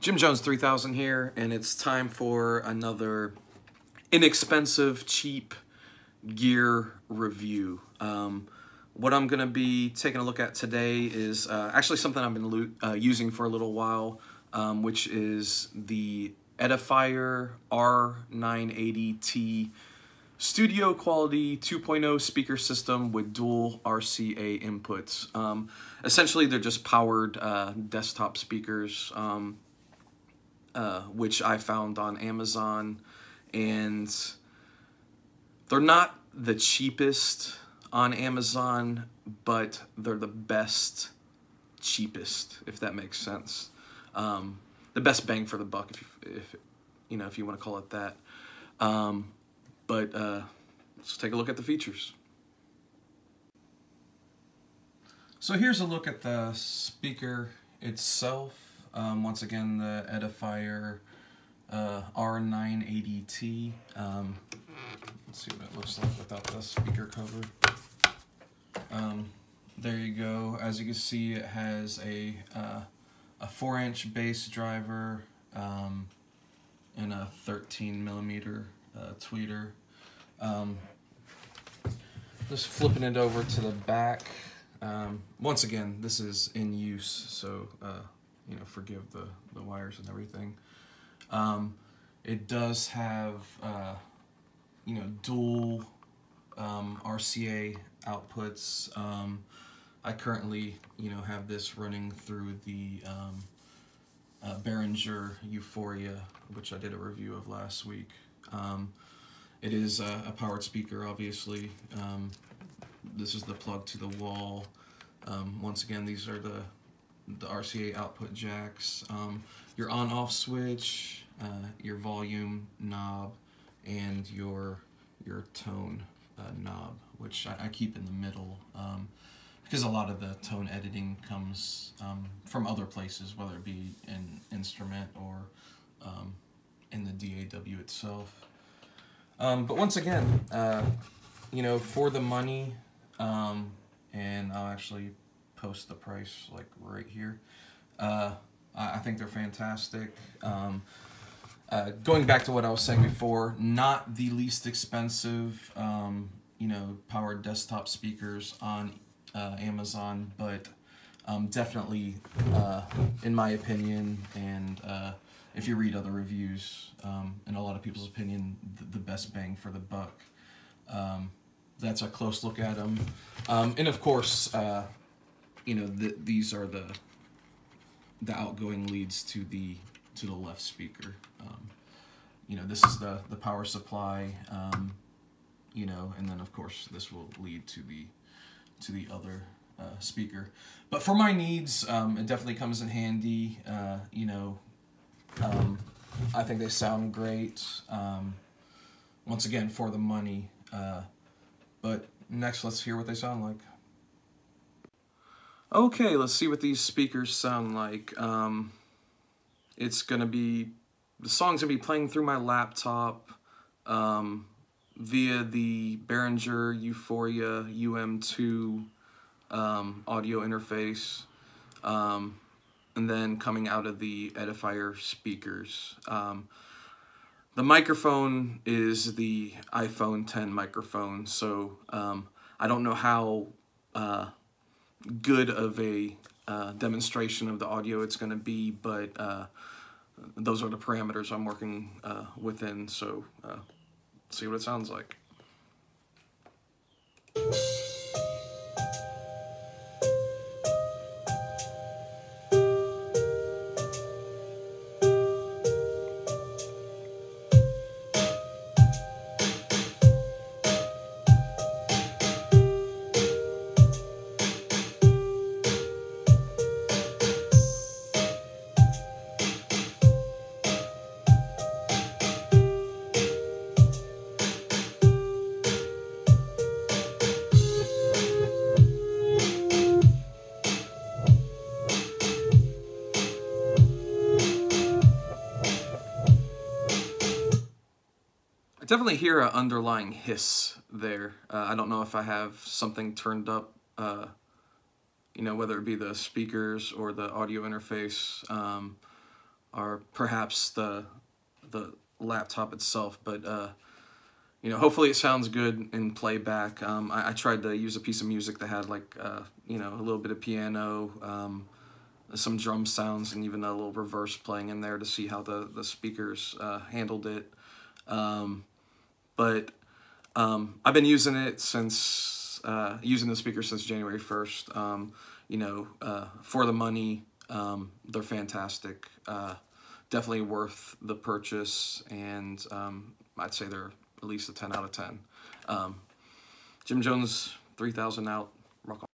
Jimjonesthreethousand here, and it's time for another inexpensive, cheap gear review. What I'm going to be taking a look at today is actually something I've been using for a little while, which is the Edifier R980T studio quality 2.0 speaker system with dual RCA inputs. Essentially, they're just powered desktop speakers, which I found on Amazon, and they're not the cheapest on Amazon, but they're the best cheapest, if that makes sense. The best bang for the buck, if you know, if you want to call it that. But let's take a look at the features. So here's a look at the speaker itself. Once again, the Edifier R980T. Let's see what it looks like without the speaker cover. There you go. As you can see, it has a 4-inch bass driver and a 13mm tweeter. Just flipping it over to the back. Once again, this is in use, so you know, forgive the wires and everything. It does have you know, dual RCA outputs. I currently, you know, have this running through the behringer u-phoria, which I did a review of last week. It is a powered speaker, obviously. This is the plug to the wall. Once again, these are the RCA output jacks, your on-off switch, your volume knob, and your tone knob, which I keep in the middle, because a lot of the tone editing comes from other places, whether it be in instrument or in the DAW itself. But once again, you know, for the money, and I'll actually post the price like right here. I think they're fantastic. Going back to what I was saying before, not the least expensive, you know, powered desktop speakers on Amazon, but definitely, in my opinion, and if you read other reviews, in a lot of people's opinion, the best bang for the buck. That's a close look at them, and of course, you know, these are the outgoing leads to the left speaker. You know, this is the power supply, you know, and then of course this will lead to the other speaker. But for my needs, it definitely comes in handy. You know, I think they sound great. Once again, for the money. But next, let's hear what they sound like. Okay, let's see what these speakers sound like. It's gonna be, the song's gonna be playing through my laptop via the behringer u-phoria UM2 audio interface, and then coming out of the Edifier speakers. The microphone is the iPhone 10 microphone, so I don't know how good of a demonstration of the audio it's going to be, but those are the parameters I'm working within, so see what it sounds like. I definitely hear an underlying hiss there. I don't know if I have something turned up, you know, whether it be the speakers or the audio interface. or perhaps the laptop itself, but you know, hopefully it sounds good in playback. I tried to use a piece of music that had like you know, a little bit of piano, some drum sounds, and even a little reverse playing in there to see how the speakers handled it. But I've been using it since using the speaker since January 1st. You know, for the money, they're fantastic. Definitely worth the purchase, and I'd say they're at least a 10 out of 10. Jim Jones 3000 out. Rock on.